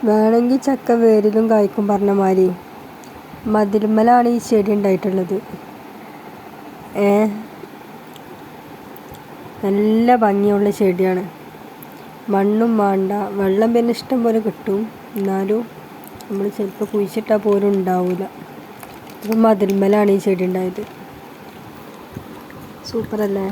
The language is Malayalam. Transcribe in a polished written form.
വേണമെങ്കിൽ ചക്ക വേരിലും കായ്ക്കും പറഞ്ഞ മാതിരി മതിലുമ്മലാണ് ഈ ചെടി ഉണ്ടായിട്ടുള്ളത്. നല്ല ഭംഗിയുള്ള ചെടിയാണ്. മണ്ണും വേണ്ട, വെള്ളം പിന്നെ ഇഷ്ടം പോലെ കിട്ടും. എന്നാലും നമ്മൾ ചിലപ്പോൾ കുഴിച്ചിട്ടാൽ പോലും ഉണ്ടാവില്ല. അപ്പം മതിലുമ്മലാണ് ഈ ചെടി ഉണ്ടായത്. സൂപ്പറല്ലേ?